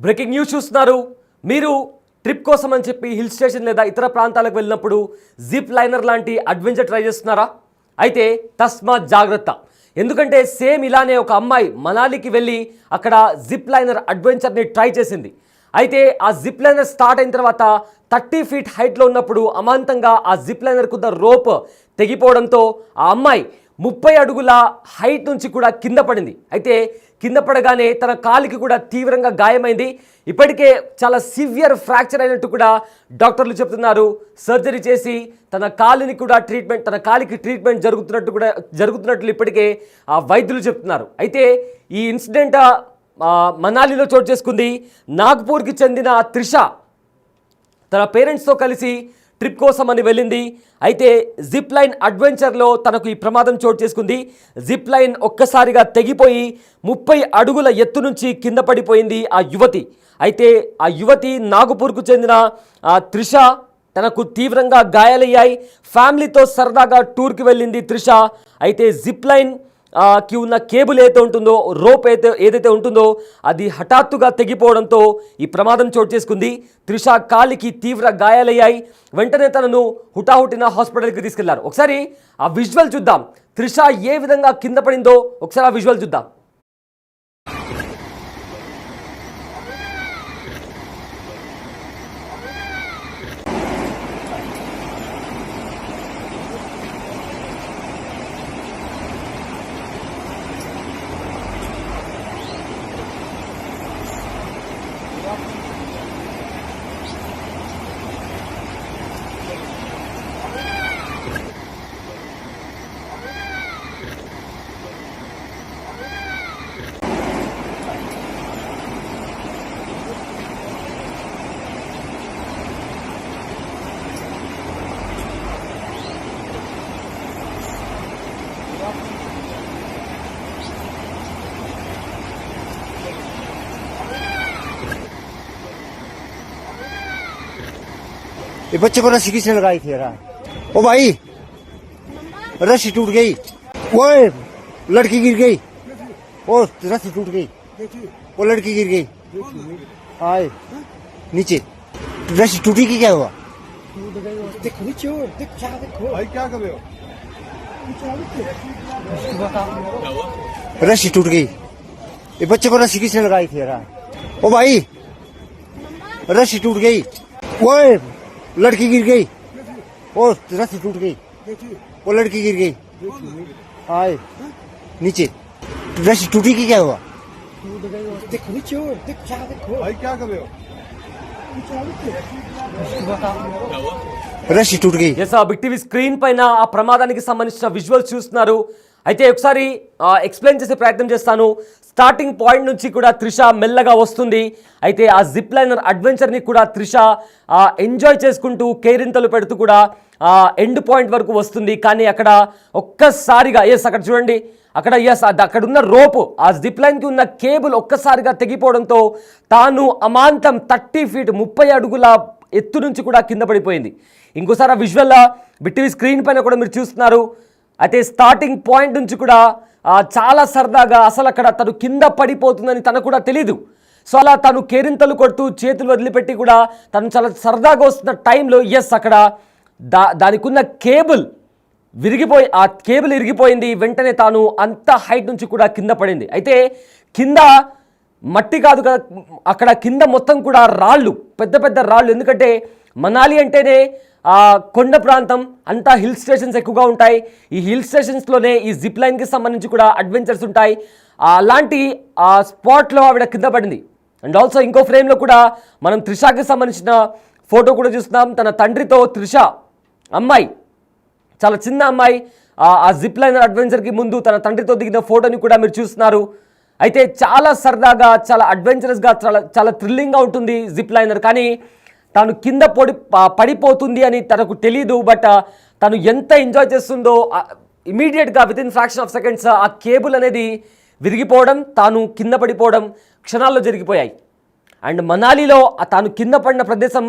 Breaking news చూస్తున్నారు. మీరు trip కోసం అని చెప్పి హిల్ స్టేషన్ లేదా ఇతర ప్రాంతాలకు వెళ్ళినప్పుడు జిప్ లైనర్ లాంటి అడ్వెంచర్ ట్రై చేస్తున్నారా? అయితే తస్మాత్ జాగ్రత్త. ఎందుకంటే సేమ్ ఇలానే ఒక అమ్మాయి మనాలికి వెళ్ళి అక్కడ జిప్ లైనర్ అడ్వెంచర్ని ట్రై చేసింది. అయితే ఆ జిప్ లైనర్ స్టార్ట్ అయిన తర్వాత 30 ఫీట్ హైట్లో ఉన్నప్పుడు అమాంతంగా ఆ జిప్ లైనర్కు ఉన్న రోప్ తెగిపోవడంతో ఆ అమ్మాయి 30 అడుగుల హైట్ నుంచి కూడా కింద పడింది. అయితే కింద పడగానే తన కాలికి కూడా తీవ్రంగా గాయమైంది. ఇప్పటికే చాలా సివియర్ ఫ్రాక్చర్ అయినట్టు కూడా డాక్టర్లు చెప్తున్నారు. సర్జరీ చేసి తన కాలికి ట్రీట్మెంట్ జరుగుతున్నట్లు ఇప్పటికే ఆ వైద్యులు చెప్తున్నారు. అయితే ఈ ఇన్సిడెంట్ మనాలిలో చోటు చేసుకుంది. నాగ్పూర్కి చెందిన త్రిష తన పేరెంట్స్తో కలిసి ట్రిప్ కోసం అని వెళ్ళింది. అయితే జిప్ లైన్ అడ్వెంచర్లో తనకు ఈ ప్రమాదం చోటు చేసుకుంది. జిప్ లైన్ ఒక్కసారిగా తెగిపోయి 30 అడుగుల ఎత్తు నుంచి కింద పడిపోయింది ఆ యువతి. అయితే ఆ యువతి నాగపూర్కు చెందిన త్రిష, తనకు తీవ్రంగా గాయాలయ్యాయి. ఫ్యామిలీతో సరదాగా టూర్కి వెళ్ళింది త్రిష. అయితే జిప్ లైన్ కి ఉన్న కేబుల్ రోప్ ఏదైతే ఉంటుందో అది హఠాత్తుగా తెగిపోవడంతో ఈ ప్రమాదం చోటు చేసుకుంది. త్రిష కాలికి తీవ్ర గాయాలయ్యాయి. వెంటనే తనను హుటాహుటిన హాస్పిటల్కి తీసుకెళ్లారు. ఒకసారి ఆ విజువల్ చూద్దాం. త్రిష ఏ విధంగా కింద పడిందో ఒకసారి ఆ విజువల్ చూద్దాం. ये बच्चे को रस्सी किसने लगाई थी यार? ओ भाई, रस्सी टूट गई। वो लड़की गिर गई। ओ रस्सी टूट गई। वो लड़की गिर गई। आए नीचे रस्सी टूटी की क्या हुआ? देखो नीचे देखो भाई क्या कर रहे हो? रस्सी टूट गई। ये बच्चे को रस्सी किसने लगाई थी यार? ओ भाई, रस्सी टूट गई। वो लड़की गिर गई। ओ रस्सी टूट गई। वो लड़की गिर गई। आए नीचे रस्सी टूटी की क्या हुआ? देखो नीचे देखो भाई क्या कर रहे हो? రష్ టూట్ గయి. బిగ్ టీవీ స్క్రీన్ పైన ఆ ప్రమాదానికి సంబంధించిన విజువల్స్ చూస్తున్నారు. అయితే ఒకసారి ఎక్స్ప్లెయిన్ చేసే ప్రయత్నం చేస్తాను. స్టార్టింగ్ పాయింట్ నుంచి కూడా త్రిష మెల్లగా వస్తుంది. అయితే ఆ జిప్ లైనర్ అడ్వెంచర్ని కూడా త్రిష ఎంజాయ్ చేసుకుంటూ కేరింతలు పెడుతూ కూడా ఎండ్ పాయింట్ వరకు వస్తుంది. కానీ అక్కడ ఒక్కసారిగా అక్కడ చూడండి, అక్కడ ఉన్న రోపు, ఆ జిప్ లైన్కి ఉన్న కేబుల్ ఒక్కసారిగా తెగిపోవడంతో తాను అమాంతం 30 ఫీట్ 30 అడుగుల ఎత్తు నుంచి కూడా కింద పడిపోయింది. ఇంకోసారి ఆ విజువల్ బిగ్ టీవీ స్క్రీన్ పైన కూడా మీరు చూస్తున్నారు. అయితే స్టార్టింగ్ పాయింట్ నుంచి కూడా చాలా సరదాగా అసలు అక్కడ తను కింద పడిపోతుందని తనకు కూడా తెలీదు. సో అలా తను కేరింతలు కొడుతూ చేతులు వదిలిపెట్టి కూడా తను చాలా సరదాగా వస్తున్న టైంలో అక్కడ దానికి ఉన్న కేబుల్ ఇరిగిపోయింది. వెంటనే తాను అంత హైట్ నుంచి కూడా కింద పడింది. అయితే కింద మట్టి కాదు కదా, అక్కడ కింద మొత్తం కూడా రాళ్ళు, పెద్ద పెద్ద రాళ్ళు. ఎందుకంటే మనాలి అంటేనే కొండ ప్రాంతం, అంతా హిల్ స్టేషన్స్ ఎక్కువగా ఉంటాయి. ఈ హిల్ స్టేషన్స్లోనే ఈ జిప్ లైన్కి సంబంధించి కూడా అడ్వెంచర్స్ ఉంటాయి. అలాంటి ఆ స్పాట్లో ఆవిడ కింద పడింది. అండ్ ఆల్సో ఇంకో ఫ్రేమ్లో కూడా మనం త్రిషకి సంబంధించిన ఫోటో కూడా చూస్తున్నాం. తన తండ్రితో త్రిష అమ్మాయి, చాలా చిన్న అమ్మాయి, ఆ జిప్ లైనర్ అడ్వెంచర్కి ముందు తన తండ్రితో దిగిన ఫోటోని కూడా మీరు చూస్తున్నారు. అయితే చాలా సరదాగా, చాలా అడ్వెంచరస్గా, చాలా థ్రిల్లింగ్గా ఉంటుంది జిప్ లైనర్. కానీ తను కింద పడిపోతుంది అని తనకు తెలీదు. బట్ తను ఎంత ఎంజాయ్ చేస్తుందో ఇమీడియట్గా వితిన్ ఫ్రాక్షన్ ఆఫ్ సెకండ్స్ ఆ కేబుల్ అనేది విరిగిపోవడం, తాను కింద పడిపోవడం క్షణాల్లో జరిగిపోయాయి. అండ్ మనాలిలో తాను కింద పడిన ప్రదేశం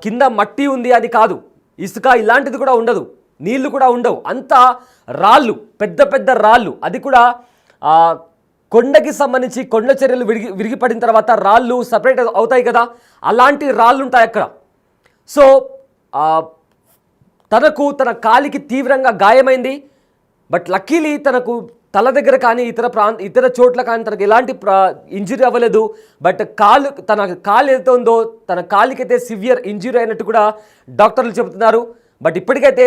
కింద మట్టి ఉంది అని కాదు, ఇసుక ఇలాంటిది కూడా ఉండదు, నీళ్లు కూడా ఉండవు, అంతా రాళ్ళు, పెద్ద పెద్ద రాళ్ళు. అది కూడా కొండకి సంబంధించి కొండ చర్యలు విరిగిపడిన తర్వాత రాళ్ళు సపరేట్ అవుతాయి కదా, అలాంటి రాళ్ళు ఉంటాయి అక్కడ. సో తనకు తన కాలికి తీవ్రంగా గాయమైంది. బట్ లక్కీలీ తనకు తల దగ్గర కానీ ఇతర చోట్ల కానీ తనకు ఎలాంటి ఇంజురీ అవ్వలేదు. బట్ తన కాలు ఏదైతే ఉందో తన కాలికైతే సివియర్ ఇంజురీ అయినట్టు కూడా డాక్టర్లు చెబుతున్నారు. బట్ ఇప్పటికైతే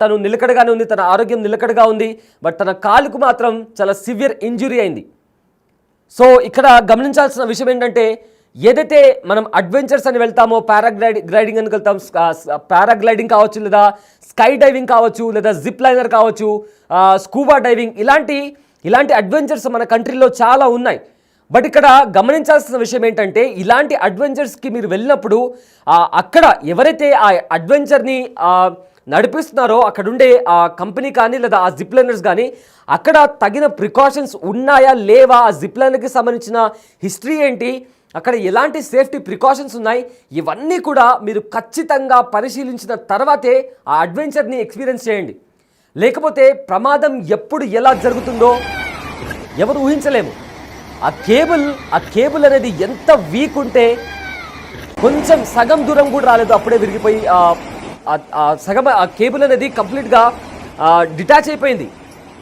తను నిలకడగానే ఉంది, తన ఆరోగ్యం నిలకడగా ఉంది. బట్ తన కాలుకు మాత్రం చాలా సివియర్ ఇంజురీ అయింది. సో ఇక్కడ గమనించాల్సిన విషయం ఏంటంటే, ఏదైతే మనం అడ్వెంచర్స్ అని వెళ్తామో, పారాగ్లైడింగ్ అని వెళ్తాం, పారాగ్లైడింగ్ కావచ్చు, లేదా స్కై డైవింగ్ కావచ్చు, లేదా జిప్ లైనర్ కావచ్చు, స్కూబా డైవింగ్, ఇలాంటి అడ్వెంచర్స్ మన కంట్రీలో చాలా ఉన్నాయి. బట్ ఇక్కడ గమనించాల్సిన విషయం ఏంటంటే, ఇలాంటి అడ్వెంచర్స్కి మీరు వెళ్ళినప్పుడు అక్కడ ఎవరైతే ఆ అడ్వెంచర్ని నడిపిస్తున్నారో అక్కడుండే ఆ కంపెనీ కానీ లేదా ఆ జిప్ లైనర్స్ కానీ అక్కడ తగిన ప్రికాషన్స్ ఉన్నాయా లేవా, ఆ జిప్ లైనర్కి సంబంధించిన హిస్టరీ ఏంటి, అక్కడ ఎలాంటి సేఫ్టీ ప్రికాషన్స్ ఉన్నాయి, ఇవన్నీ కూడా మీరు ఖచ్చితంగా పరిశీలించిన తర్వాతే ఆ అడ్వెంచర్ని ఎక్స్పీరియన్స్ చేయండి. లేకపోతే ప్రమాదం ఎప్పుడు ఎలా జరుగుతుందో ఎవరు ఊహించలేము. ఆ కేబుల్ అనేది ఎంత వీక్ ఉంటే కొంచెం సగం దూరం కూడా రాలేదు, అప్పుడే విరిగిపోయి సగం ఆ కేబుల్ అనేది కంప్లీట్గా డిటాచ్ అయిపోయింది.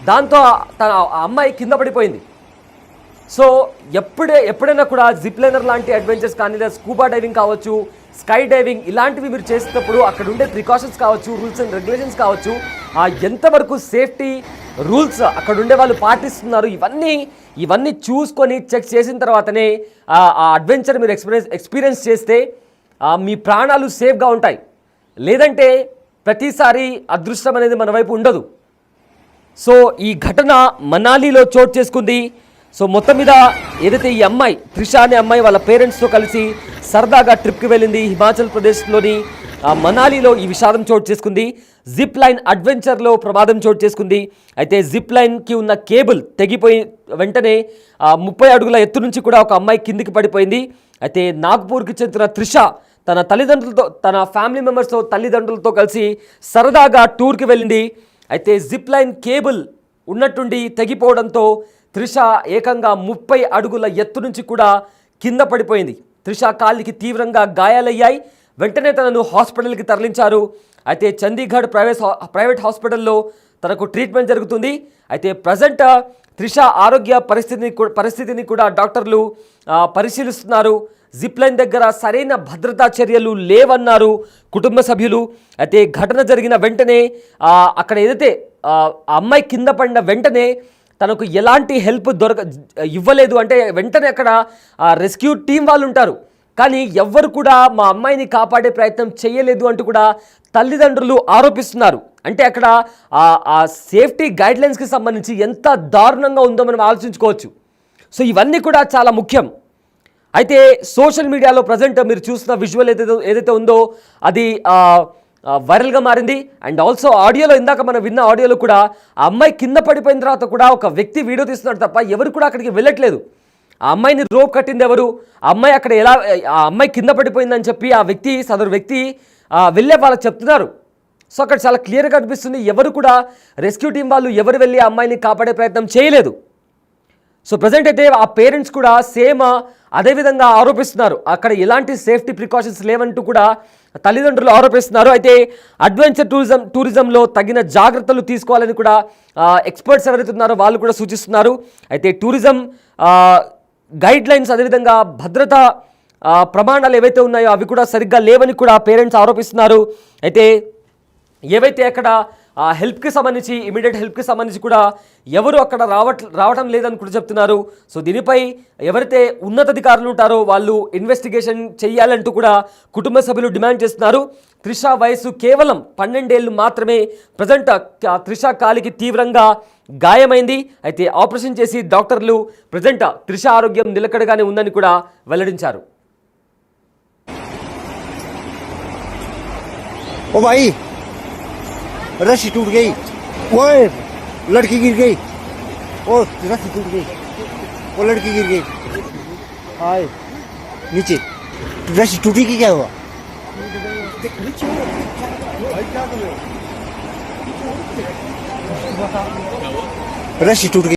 దాంతో ఆ అమ్మాయి కింద పడిపోయింది. సో ఎప్పుడైనా కూడా జిప్ లైనర్ లాంటి అడ్వెంచర్స్ కానీ, లేదా స్కూబా డైవింగ్ కావచ్చు, స్కై డైవింగ్, ఇలాంటివి మీరు చేసేటప్పుడు అక్కడ ఉండే ప్రికాషన్స్ కావచ్చు, రూల్స్ అండ్ రెగ్యులేషన్స్ కావచ్చు, ఎంతవరకు సేఫ్టీ రూల్స్ అక్కడ ఉండే వాళ్ళు పాటిస్తున్నారు, ఇవన్నీ చూసుకొని చెక్ చేసిన తర్వాతనే ఆ అడ్వెంచర్ మీరు ఎక్స్పీరియన్స్ చేస్తే మీ ప్రాణాలు సేఫ్గా ఉంటాయి. లేదంటే ప్రతిసారి అదృష్టం అనేది మన వైపు ఉండదు. సో ఈ ఘటన మనాలిలో చోటు చేసుకుంది. సో మొత్తం మీద ఏదైతే ఈ అమ్మాయి త్రిష అనే అమ్మాయి వాళ్ళ పేరెంట్స్తో కలిసి సరదాగా ట్రిప్కి వెళ్ళింది, హిమాచల్ ప్రదేశ్లోని మనాలిలో ఈ విషాదం చోటు చేసుకుంది. జిప్ లైన్ అడ్వెంచర్లో ప్రమాదం చోటు చేసుకుంది. అయితే జిప్ లైన్కి ఉన్న కేబుల్ తెగిపోయి వెంటనే 30 అడుగుల ఎత్తు నుంచి కూడా ఒక అమ్మాయి కిందికి పడిపోయింది. అయితే నాగ్పూర్కి చెందిన త్రిష తన తల్లిదండ్రులతో, తన ఫ్యామిలీ మెంబర్స్తో, తల్లిదండ్రులతో కలిసి సరదాగా టూర్కి వెళ్ళింది. అయితే జిప్ లైన్ కేబుల్ ఉన్నట్టుండి తెగిపోవడంతో త్రిష ఏకంగా 30 అడుగుల ఎత్తు నుంచి కూడా కింద పడిపోయింది. త్రిష కాలికి తీవ్రంగా గాయాలయ్యాయి. వెంటనే తనను హాస్పిటల్కి తరలించారు. అయితే చండీగఢ్ ప్రైవేట్ హాస్పిటల్లో తనకు ట్రీట్మెంట్ జరుగుతుంది. అయితే ప్రజెంట్ త్రిష ఆరోగ్య పరిస్థితిని కూడా డాక్టర్లు పరిశీలిస్తున్నారు. జిప్ లైన్ దగ్గర సరైన భద్రతా చర్యలు లేవన్నారు కుటుంబ సభ్యులు. అయితే ఘటన జరిగిన వెంటనే అక్కడ ఏదైతే అమ్మాయి కింద పడిన వెంటనే తనకు ఎలాంటి హెల్ప్ ఇవ్వలేదు. అంటే వెంటనే అక్కడ రెస్క్యూ టీం వాళ్ళు ఉంటారు, కానీ ఎవ్వరు కూడా మా అమ్మాయిని కాపాడే ప్రయత్నం చేయలేదు అంటూ కూడా తల్లిదండ్రులు ఆరోపిస్తున్నారు. అంటే అక్కడ ఆ సేఫ్టీ గైడ్లైన్స్కి సంబంధించి ఎంత దారుణంగా ఉందో మనం ఆలోచించుకోవచ్చు. సో ఇవన్నీ కూడా చాలా ముఖ్యం. అయితే సోషల్ మీడియాలో ప్రజెంట్ మీరు చూస్తున్న విజువల్ ఏదైతే ఉందో అది వైరల్గా మారింది. అండ్ ఆల్సో ఆడియోలో, ఇందాక మనం విన్న ఆడియోలో కూడా ఆ అమ్మాయి కింద పడిపోయిన తర్వాత కూడా ఒక వ్యక్తి వీడియో తీస్తున్నాడు తప్ప ఎవరు కూడా అక్కడికి వెళ్ళట్లేదు. ఆ అమ్మాయిని రోప్ కట్టింది ఎవరు, ఆ అమ్మాయి అక్కడ ఆ అమ్మాయి కింద పడిపోయిందని చెప్పి సదరు వ్యక్తి వెళ్ళే వాళ్ళకి చెప్తున్నారు. సో అక్కడ చాలా క్లియర్గా కనిపిస్తుంది, ఎవరు కూడా రెస్క్యూ టీం వాళ్ళు ఎవరు వెళ్ళి ఆ అమ్మాయిని కాపాడే ప్రయత్నం చేయలేదు. సో ప్రజెంట్ అయితే ఆ పేరెంట్స్ కూడా సేమ్ అదేవిధంగా ఆరోపిస్తున్నారు, అక్కడ ఎలాంటి సేఫ్టీ ప్రికాషన్స్ లేవంటూ కూడా తల్లిదండ్రులు ఆరోపిస్తున్నారు. అయితే అడ్వెంచర్ టూరిజంలో తగిన జాగ్రత్తలు తీసుకోవాలని కూడా ఎక్స్పర్ట్స్ ఎవరైతే ఉన్నారో వాళ్ళు కూడా సూచిస్తున్నారు. అయితే టూరిజం గైడ్ లైన్స్, అదేవిధంగా భద్రతా ప్రమాణాలు ఏవైతే ఉన్నాయో అవి కూడా సరిగ్గా లేవని కూడా పేరెంట్స్ ఆరోపిస్తున్నారు. అయితే ఏవైతే అక్కడ హెల్ప్కి సంబంధించి, ఇమీడియట్ హెల్ప్కి సంబంధించి కూడా ఎవరు అక్కడ రావటం లేదని కూడా చెప్తున్నారు. సో దీనిపై ఎవరైతే ఉన్నతాధికారులు ఉంటారో వాళ్ళు ఇన్వెస్టిగేషన్ చేయాలంటూ కూడా కుటుంబ సభ్యులు డిమాండ్ చేస్తున్నారు. త్రిష వయసు కేవలం 12 ఏళ్ళు మాత్రమే. ప్రజెంట్ త్రిష కాలికి తీవ్రంగా గాయమైంది. అయితే ఆపరేషన్ చేసి డాక్టర్లు ప్రజెంట్ త్రిష ఆరోగ్యం నిలకడగానే ఉందని కూడా వెల్లడించారు. ओ भाई रस्सी टूट गई, वो लड़की गिर गई, ओ रस्सी टूट गई, वो लड़की गिर गई, आए नीचे रस्सी टूटी की क्या हुआ, रस्सी टूट गई।